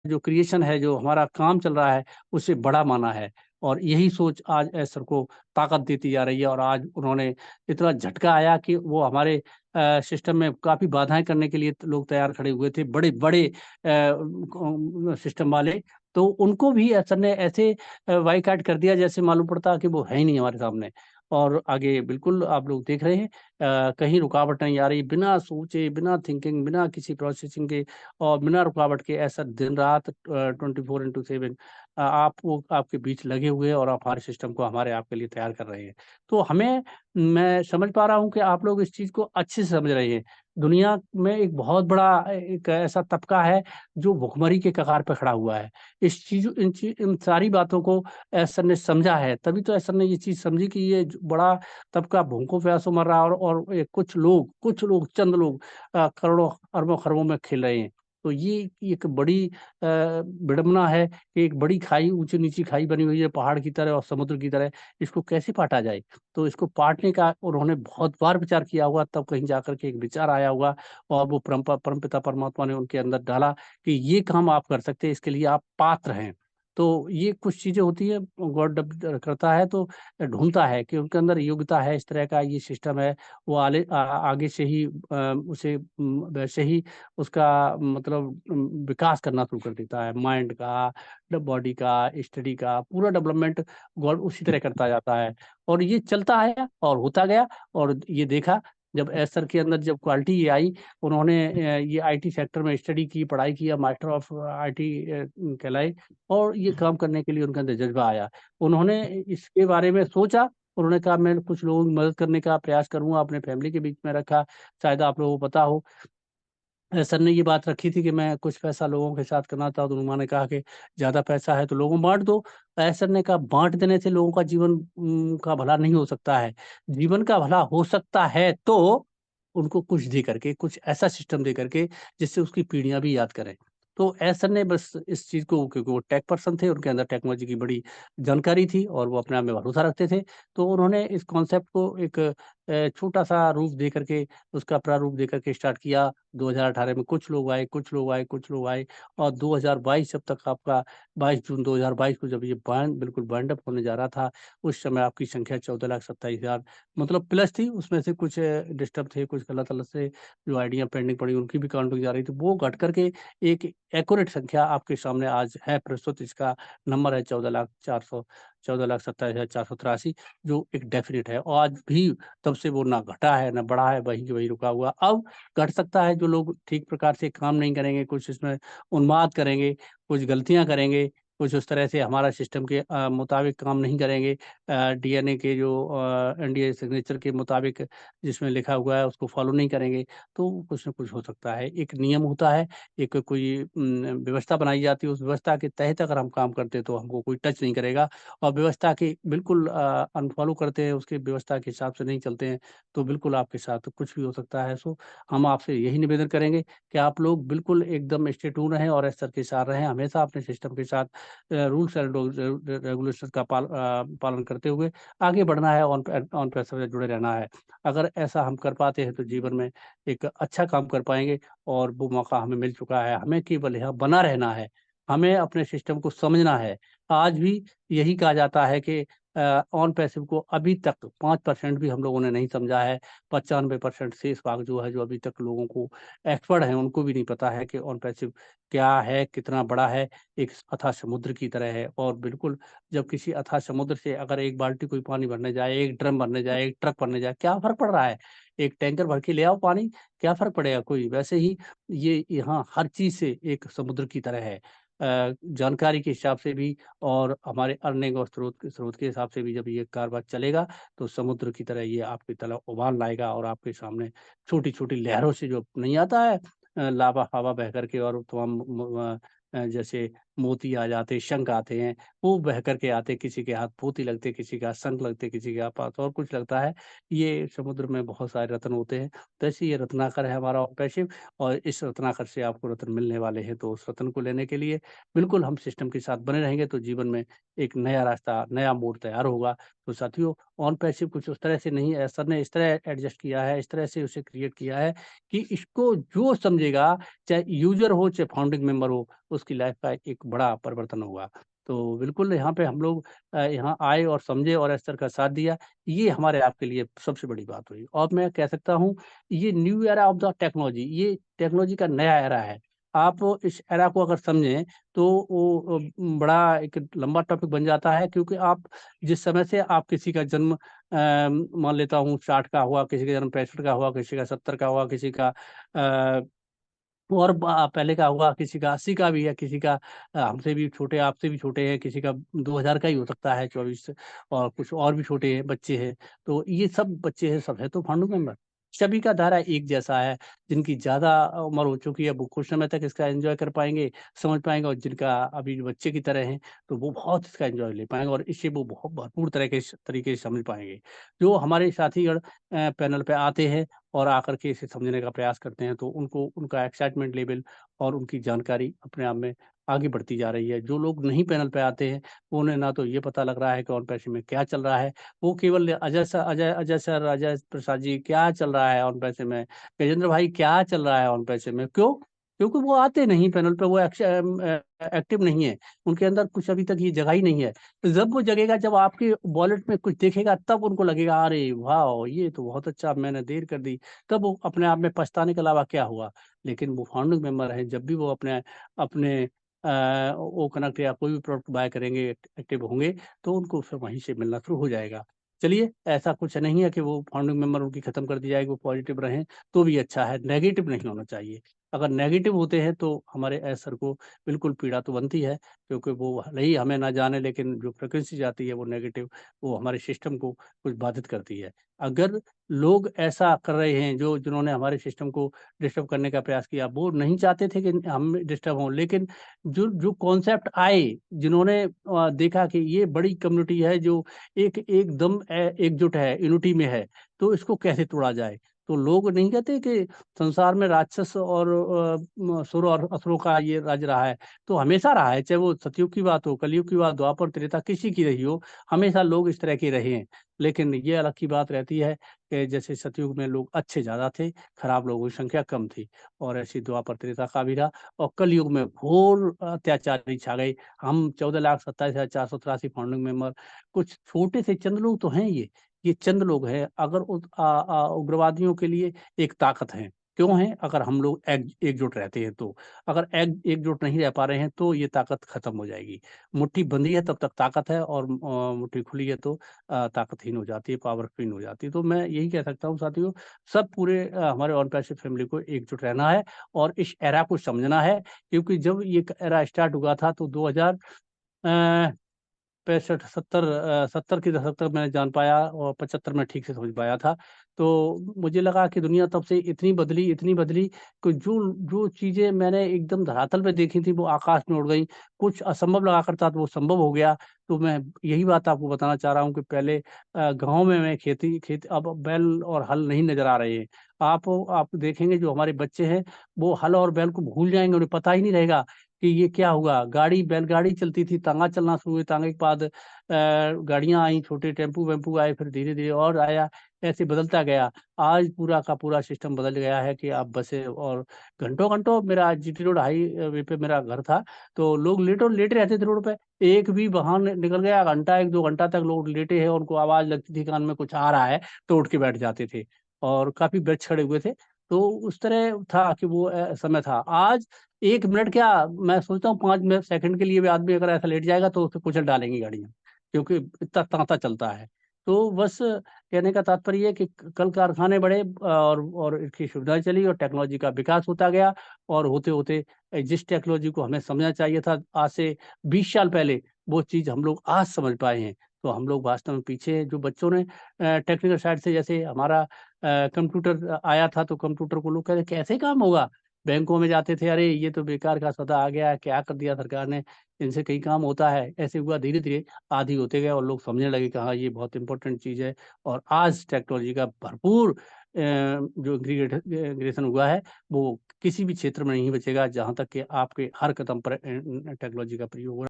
जो क्रिएशन है, जो हमारा काम चल रहा है, उसे बड़ा माना है। और यही सोच आज एस्टर को ताकत देती जा रही है, और आज उन्होंने इतना झटका आया कि वो हमारे सिस्टम में काफ़ी बाधाएँ करने के लिए लोग तैयार खड़े हुए थे, बड़े-बड़े सिस्टम वाले। तो उनको भी एस्टर ने ऐसे बायकॉट कर दिया जैसे मालूम पड़ता कि वो है ही नहीं हमारे सामने। और आगे बिल्कुल आप लोग देख रहे हैं, कहीं रुकावट नहीं आ रही, बिना सोचे, बिना थिंकिंग, बिना किसी प्रोसेसिंग के और बिना रुकावट के ऐसा दिन-रात 24/7 आप वो आपके बीच लगे हुए हैं और आप हमारे सिस्टम को हमारे आपके लिए तैयार कर रहे हैं। तो हमें मैं समझ पा रहा हूँ कि आप लोग इस चीज़ को अच्छे से समझ रहे हैं। दुनिया में एक बहुत बड़ा एक ऐसा तबका है जो भुखमरी के कगार पे खड़ा हुआ है। इस चीज़ इन सारी बातों को एसर ने समझा है, तभी तो एसर ने ये चीज़ समझी कि ये जो बड़ा तबका भूखों प्यासों मर रहा है, और ये कुछ लोग, चंद लोग करोड़ों, अरबों, खरबों में खेल रहे हैं। तो ये एक बड़ी विडंबना है कि एक बड़ी खाई, ऊँची-नीची खाई बनी हुई है पहाड़ की तरह और समुद्र की तरह, इसको कैसे पाटा जाए? तो इसको पाटने का उन्होंने बहुत बार विचार किया होगा, तब कहीं जाकर के एक विचार आया होगा, और वो परमपिता परमात्मा ने उनके अंदर डाला कि ये काम आप कर सकते हैं, इसके लिए आप पात्र हैं। तो ये कुछ चीज़ें होती हैं, गॉड जब करता है तो ढूँढता है कि उनके अंदर योग्यता है, इस तरह का ये सिस्टम है, वो आगे से ही उसे वैसे ही उसका मतलब विकास करना शुरू कर देता है, माइंड का, बॉडी का, स्टडी का, पूरा डेवलपमेंट गॉड उसी तरह करता जाता है। और ये चलता है और होता गया, और ये देखा जब एस्टर के अंदर जब क्वालिटी ये आई, उन्होंने ये आईटी सेक्टर में स्टडी की, पढ़ाई किया, मास्टर ऑफ आईटी कहलाए, और ये काम करने के लिए उनके अंदर जज़्बा आया। उन्होंने इसके बारे में सोचा, उन्होंने कहा मैं कुछ लोगों की मदद करने का प्रयास करूँगा, अपने फैमिली के बीच में रखा, शायद आप लोगों को पता हो। सर ने ये बात रखी थी कि मैं कुछ पैसा लोगों के साथ करना था, तो उन्होंने कहा कि ज़्यादा पैसा है तो लोगों में बाँट दो। सर ने कहा बाँट देने से लोगों का जीवन का भला नहीं हो सकता है। जीवन का भला हो सकता है तो उनको कुछ दे करके, कुछ ऐसा सिस्टम दे करके जिससे उसकी पीढ़ियाँ भी याद करें। तो सर ने बस इस चीज़ को, क्योंकि वो टेक पर्सन थे, उनके अंदर टेक्नोलॉजी की बड़ी जानकारी थी और वो अपने आप में भरोसा रखते थे। तो उन्होंने इस कॉन्सेप्ट को एक छोटा-सा रूप दे करके, उसका प्रारूप दे करके स्टार्ट किया। 2018 में कुछ लोग आए, और 2022 जब तक आपका 22 जून 2022 को जब ये बिल्कुल बाइंड अप होने जा रहा था, उस समय आपकी संख्या 14,27,000 मतलब प्लस थी। उसमें से कुछ डिस्टर्ब थे, कुछ गलत-अलत से जो आईडियाँ पेंडिंग पड़ी, उनकी भी काउंटिंग जा रही थी। वो घट कर के एक एक्यूरेट संख्या आपके सामने आज है प्रस्तुत। इसका नंबर है 14,27,483, जो एक डेफ़िनिट है, और आज भी तब से वो ना घटा है, ना बढ़ा है, वहीं के वहीं रुका हुआ। अब घट सकता है, जो लोग ठीक प्रकार से काम नहीं करेंगे, कुछ इसमें उन्माद करेंगे, कुछ गलतियाँ करेंगे, कुछ उस तरह से हमारा सिस्टम के मुताबिक काम नहीं करेंगे, डीएनए के जो एनडीए सिग्नेचर के मुताबिक जिसमें लिखा हुआ है उसको फ़ॉलो नहीं करेंगे, तो कुछ न कुछ हो सकता है। एक नियम होता है, एक कोई व्यवस्था बनाई जाती है, उस व्यवस्था के तहत अगर हम काम करते हैं तो हमको कोई टच नहीं करेगा, और व्यवस्था के बिल्कुल अनफ़ॉलो करते हैं, उसकी व्यवस्था के हिसाब से नहीं चलते हैं, तो बिल्कुल आपके साथ कुछ भी हो सकता है। सो हम आपसे यही निवेदन करेंगे कि आप लोग बिल्कुल एकदम स्टे ट्यून रहें और एस के साथ रहें, हमेशा अपने सिस्टम के साथ रूल्स एंड रेगुलेशंस का पालन करते हुए आगे बढ़ना है, ऑन पैसे से जुड़े रहना है। अगर ऐसा हम कर पाते हैं तो जीवन में एक अच्छा काम कर पाएँगे, और वो मौका हमें मिल चुका है। हमें केवल यहाँ बना रहना है, हमें अपने सिस्टम को समझना है। आज भी यही कहा जाता है कि ऑन पैसिव को अभी तक 5% भी हम लोगों ने नहीं समझा है। 95% शेष भाग जो है, जो अभी तक लोगों को एक्सपर्ट हैं, उनको भी नहीं पता है कि ऑन पैसिव क्या है, कितना बड़ा है, एक अथाह समुद्र की तरह है। और बिल्कुल जब किसी अथाह समुद्र से अगर एक बाल्टी कोई पानी भरने जाए, एक ड्रम भरने जाए, एक ट्रक भरने जाए, क्या फ़र्क पड़ रहा है? एक टैंकर भर के ले आओ पानी, क्या फ़र्क पड़ेगा कोई? वैसे ही ये यहाँ हर चीज़ से एक समुद्र की तरह है। जानकारी के हिसाब से भी, और हमारे अर्निंग और स्रोत के हिसाब से भी जब ये कारोबार चलेगा, तो समुद्र की तरह ये आपकी तरफ उबाल लाएगा, और आपके सामने छोटी-छोटी लहरों से जो नहीं आता है लावा हवा बह कर के, और तमाम जैसे मोती आ जाते, शंख आते हैं, वो बह कर के आते, किसी के हाथ मोती लगते, किसी के हाथ शंख लगते, किसी के हाथ पास और कुछ लगता है। ये समुद्र में बहुत सारे रत्न होते हैं, तो ऐसे ये रत्नाकर है हमारा पैसिव, और इस रत्नाकर से आपको रत्न मिलने वाले हैं, तो उस रत्न को लेने के लिए बिल्कुल हम सिस्टम के साथ बने रहेंगे, तो जीवन में एक नया रास्ता, नया मोड़ तैयार होगा। तो साथियों, ऑन पैसिव कुछ उस तरह से नहीं है, सर ने इस तरह एडजस्ट किया है, इस तरह से उसे क्रिएट किया है कि इसको जो समझेगा, चाहे यूज़र हो, चाहे फाउंडिंग मेंबर हो, उसकी लाइफ का एक बड़ा परिवर्तन होगा। तो बिल्कुल यहाँ पे हम लोग यहाँ आए और समझे और इस तरह का साथ दिया, ये हमारे आपके लिए सबसे बड़ी बात हुई। और मैं कह सकता हूँ ये new era of the technology, ये टेक्नोलॉजी का नया एरा है। आप इस एरा को अगर समझें तो वो बड़ा एक लंबा टॉपिक बन जाता है, क्योंकि आप जिस समय से आप किसी का जन्म मान लेता हूँ 60 का हुआ, किसी का जन्म 65 का हुआ, किसी का 70 का हुआ, किसी का और पहले का हुआ, किसी का 80 का भी है, किसी का हमसे भी छोटे, आपसे भी छोटे हैं, किसी का 2000 का ही हो सकता है 24, और कुछ और भी छोटे हैं, बच्चे हैं। तो ये सब बच्चे हैं, सब है तो फाउंडिंग मेंबर। सभी का धारा एक जैसा है। जिनकी ज़्यादा उम्र हो चुकी है वो कुछ समय तक इसका एंजॉय कर पाएंगे, समझ पाएंगे, और जिनका अभी बच्चे की तरह हैं तो वो बहुत इसका एंजॉय ले पाएंगे और इससे वो बहुत भरपूर तरह के तरीके से समझ पाएंगे। जो हमारे साथीगण पैनल पे आते हैं और आकर के इसे समझने का प्रयास करते हैं, तो उनको उनका एक्साइटमेंट लेवल और उनकी जानकारी अपने आप में आगे बढ़ती जा रही है। जो लोग नहीं पैनल पे आते हैं, उन्हें ना तो ये पता लग रहा है कि ऑन पैसे में क्या चल रहा है। वो केवल अजय सर, अजय प्रसाद जी क्या चल रहा है ऑन पैसे में, गजेंद्र भाई क्या चल रहा है ऑन पैसे में, क्यों? क्योंकि वो आते नहीं पैनल पे, वो एक्टिव नहीं है, उनके अंदर कुछ अभी तक ये जगह ही नहीं है। तो जब वो जगेगा, जब आपके वॉलेट में कुछ देखेगा, तब उनको लगेगा अरे वाह ये तो बहुत अच्छा, मैंने देर कर दी। तब वो अपने आप में पछताने के अलावा क्या हुआ। लेकिन वो फाउंडिंग मेंबर है, जब भी वो अपने अपने वो कनेक्ट या कोई भी प्रोडक्ट बाय करेंगे, एक्टिव होंगे, तो उनको फिर वहीं से मिलना शुरू हो जाएगा। चलिए, ऐसा कुछ नहीं है कि वो फाउंडिंग मेंबर उनकी खत्म कर दी जाएगी, वो पॉजिटिव रहें तो भी अच्छा है, नेगेटिव नहीं होना चाहिए। अगर नेगेटिव होते हैं तो हमारे सर को बिल्कुल पीड़ा तो बनती है, क्योंकि वो भले ही हमें ना जाने, लेकिन जो फ्रिक्वेंसी जाती है वो नेगेटिव, वो हमारे सिस्टम को कुछ बाधित करती है। अगर लोग ऐसा कर रहे हैं, जो जिन्होंने हमारे सिस्टम को डिस्टर्ब करने का प्रयास किया, वो नहीं चाहते थे कि हम डिस्टर्ब हों, लेकिन जो जो कॉन्सेप्ट आए, जिन्होंने देखा कि ये बड़ी कम्युनिटी है जो एकदम एकजुट है, यूनिटी में है, तो इसको कैसे तोड़ा जाए। तो लोग नहीं कहते कि संसार में राक्षस और सुर और असुरों का ये राज रहा है, तो हमेशा रहा है, चाहे वो सतयुग की बात हो, कलयुग की बात, द्वापर त्रेता किसी की रही हो, हमेशा लोग इस तरह के रहे हैं। लेकिन ये अलग की बात रहती है कि जैसे सतयुग में लोग अच्छे ज्यादा थे, खराब लोगों की संख्या कम थी, और ऐसी द्वापर त्रेता का भी रहा, और कलयुग में घोर अत्याचारी छा गए। हम 14,27,483 फाउंडिंग मेंबर, कुछ छोटे से चंद लोग तो हैं, ये चंद लोग हैं, अगर उग्रवादियों के लिए एक ताकत है। क्यों है? अगर हम लोग एकजुट रहते हैं तो। अगर एकजुट नहीं रह पा रहे हैं तो ये ताकत खत्म हो जाएगी। मुट्ठी बंधी है तब तक ताकत है, और मुट्ठी खुली है तो ताकतहीन हो जाती है, पावरहीन हो जाती है। तो मैं यही कह सकता हूँ साथियों, सब पूरे हमारे ऑन पैसिव फैमिली को एकजुट रहना है और इस एरा को समझना है, क्योंकि जब ये एरा स्टार्ट हुआ था तो 2000 65 70 70 के दशक तक मैंने जान पाया, और 75 में ठीक से समझ पाया था। तो मुझे लगा कि दुनिया तब से इतनी बदली कि जो जो चीजें मैंने एकदम धरातल पे देखी थी वो आकाश में उड़ गई। कुछ असंभव लगा करता था वो संभव हो गया। तो मैं यही बात आपको बताना चाह रहा हूँ कि पहले गांव में मैं खेती अब बैल और हल नहीं नजर आ रहे हैं। आप देखेंगे जो हमारे बच्चे हैं, वो हल और बैल को भूल जाएंगे, उन्हें पता ही नहीं रहेगा कि ये क्या हुआ। बैलगाड़ी चलती थी, तांगा चलना शुरू हुई, तांगे के बाद गाड़ियां आई, छोटे टेम्पू वेम्पू आए, फिर धीरे धीरे और आया, ऐसे बदलता गया। आज पूरा का पूरा सिस्टम बदल गया है कि आप बसे और घंटों घंटों, मेरा जीटी रोड हाई वे पे मेरा घर था, तो लोग लेटे रहते थे रोड पे। एक भी वाहन निकल गया, घंटा 1-2 घंटा तक लोग लेटे हैं, उनको आवाज लगती थी कान में कुछ आ रहा है, तो उठ के बैठ जाते थे, और काफी वृक्ष खड़े हुए थे। तो उस तरह था कि वो समय था। आज 1 मिनट क्या, मैं सोचता हूँ 5 मिनट सेकंड के लिए भी आदमी अगर ऐसा लेट जाएगा तो उसे कुचल डालेंगी गाड़ियां, क्योंकि इतना तांता चलता है। तो बस कहने का तात्पर्य ये है कि कल कारखाने बढ़े, और इसकी सुविधाएं चली, और टेक्नोलॉजी का विकास होता गया, और होते होते जिस टेक्नोलॉजी को हमें समझना चाहिए था आज से 20 साल पहले, वो चीज हम लोग आज समझ पाए हैं। तो हम लोग वास्तव में पीछे हैं। जो बच्चों ने टेक्निकल साइड से, जैसे हमारा कंप्यूटर आया था, तो कंप्यूटर को लोग कहते कैसे काम होगा, बैंकों में जाते थे, अरे ये तो बेकार का सौदा आ गया है, क्या कर दिया सरकार ने, इनसे कहीं काम होता है। ऐसे हुआ, धीरे धीरे आदी होते गए, और लोग समझने लगे कि हाँ ये बहुत इंपॉर्टेंट चीज़ है। और आज टेक्नोलॉजी का भरपूर जो इंटीग्रेशन हुआ है, वो किसी भी क्षेत्र में नहीं बचेगा, जहाँ तक कि आपके हर कदम पर टेक्नोलॉजी का प्रयोग हो रहा है।